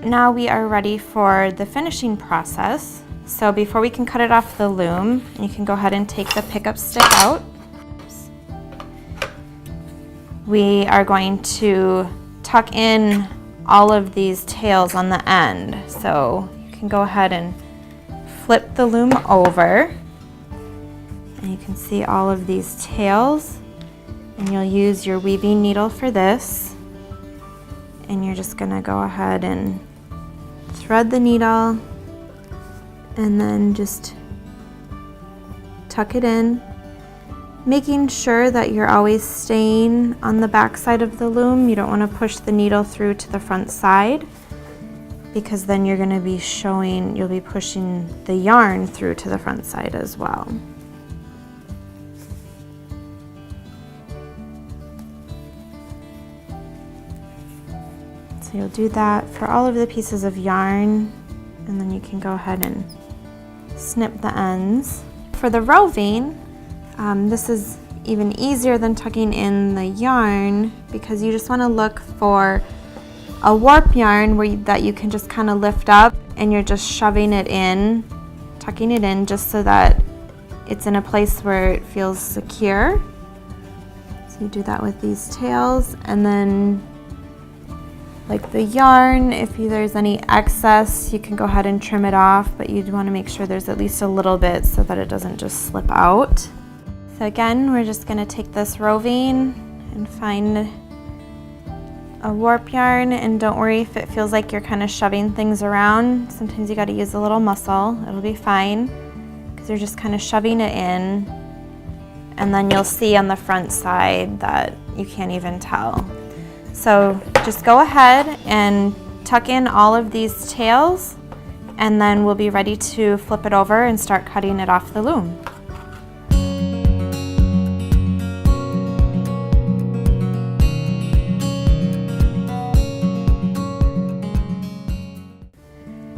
now we are ready for the finishing process. So before we can cut it off the loom, you can go ahead and take the pickup stick out. We are going to tuck in all of these tails on the end. So you can go ahead and flip the loom over, and you can see all of these tails, and you'll use your weaving needle for this, and you're just gonna go ahead and thread the needle and then just tuck it in, making sure that you're always staying on the back side of the loom. You don't want to push the needle through to the front side, because then you're going to be you'll be pushing the yarn through to the front side as well. So you'll do that for all of the pieces of yarn, and then you can go ahead and snip the ends. For the roving, this is even easier than tucking in the yarn, because you just want to look for a warp yarn that you can just kind of lift up, and you're just shoving it in, tucking it in, just so that it's in a place where it feels secure. So you do that with these tails, and then like the yarn, if there's any excess, you can go ahead and trim it off, but you'd want to make sure there's at least a little bit so that it doesn't just slip out. So again, we're just going to take this roving and find a warp yarn, and don't worry if it feels like you're kind of shoving things around. Sometimes you got to use a little muscle. It'll be fine, because you're just kind of shoving it in, and then you'll see on the front side that you can't even tell. So just go ahead and tuck in all of these tails, and then we'll be ready to flip it over and start cutting it off the loom.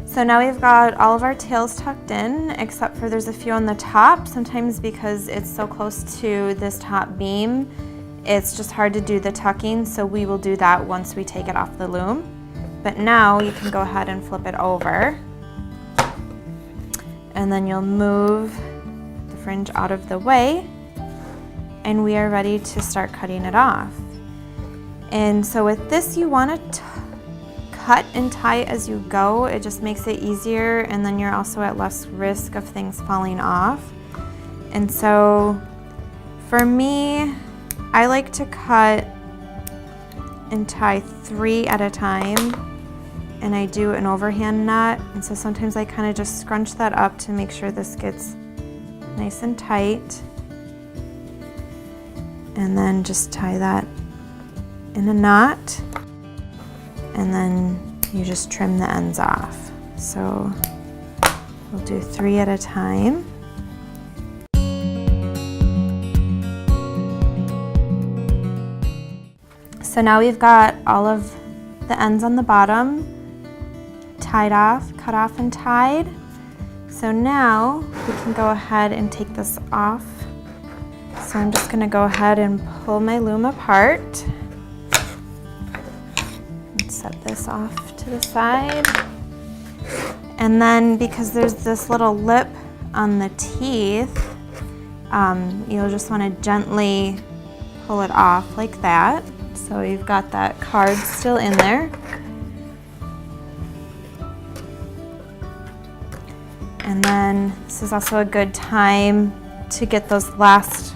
So now we've got all of our tails tucked in, except for there's a few on the top. Sometimes because it's so close to this top beam, it's just hard to do the tucking, so we will do that once we take it off the loom. But now you can go ahead and flip it over, and then you'll move the fringe out of the way, and we are ready to start cutting it off. And so with this, you want to cut and tie as you go. It just makes it easier, and then you're also at less risk of things falling off. And so for me, I like to cut and tie 3 at a time, and I do an overhand knot. And so sometimes I kind of just scrunch that up to make sure this gets nice and tight, and then just tie that in a knot, and then you just trim the ends off. So we'll do 3 at a time. So now we've got all of the ends on the bottom tied off, cut off and tied. So now we can go ahead and take this off. So I'm just gonna go ahead and pull my loom apart. Set this off to the side, and then because there's this little lip on the teeth, you'll just want to gently pull it off like that, so you've got that card still in there. And then this is also a good time to get those last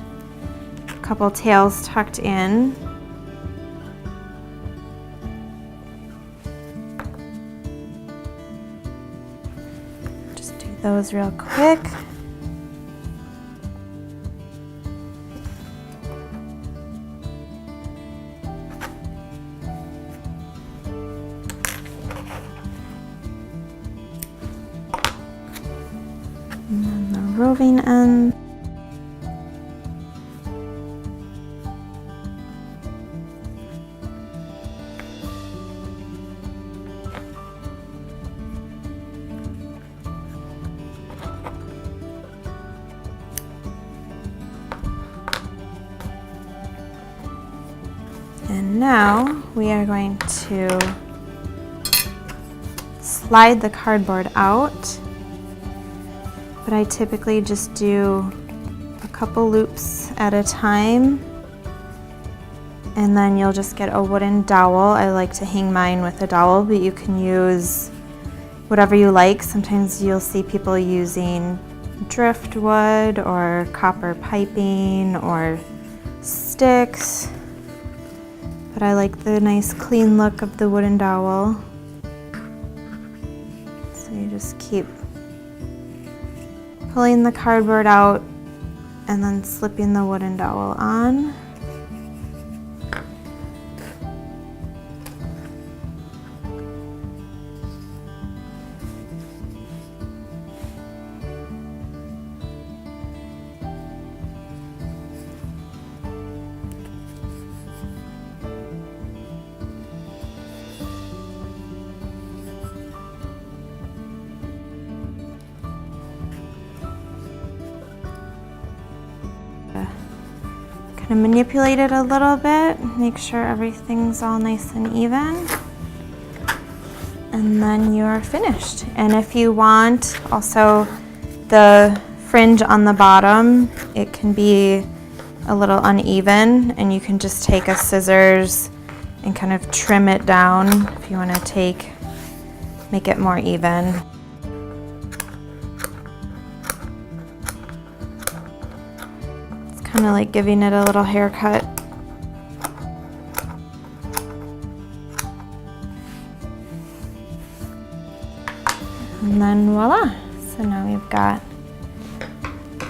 couple tails tucked in. Those real quick. And then the roving end. And now we are going to slide the cardboard out, but I typically just do a couple loops at a time, and then you'll just get a wooden dowel. I like to hang mine with a dowel, but you can use whatever you like. Sometimes you'll see people using driftwood or copper piping or sticks, but I like the nice clean look of the wooden dowel. So you just keep pulling the cardboard out and then slipping the wooden dowel on. Kind of manipulate it a little bit, make sure everything's all nice and even, and then you are finished. And if you want also the fringe on the bottom, it can be a little uneven, and you can just take a scissors and kind of trim it down if you want to make it more even. Kind of like giving it a little haircut. And then voila. So now we've got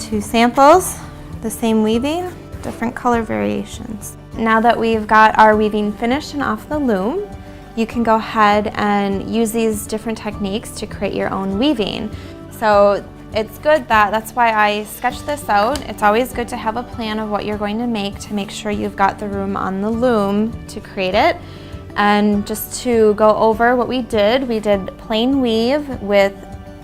two samples, the same weaving, different color variations. Now that we've got our weaving finished and off the loom, you can go ahead and use these different techniques to create your own weaving. So it's good that's why I sketched this out. It's always good to have a plan of what you're going to make sure you've got the room on the loom to create it. And just to go over what we did plain weave with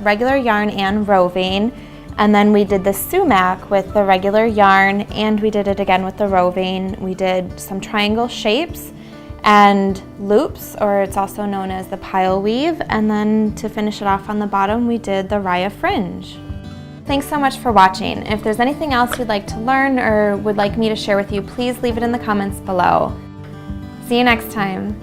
regular yarn and roving, and then we did the sumac with the regular yarn, and we did it again with the roving. We did some triangle shapes and loops, or it's also known as the pile weave, and then to finish it off on the bottom we did the raya fringe. Thanks so much for watching. If there's anything else you'd like to learn or would like me to share with you, please leave it in the comments below. See you next time.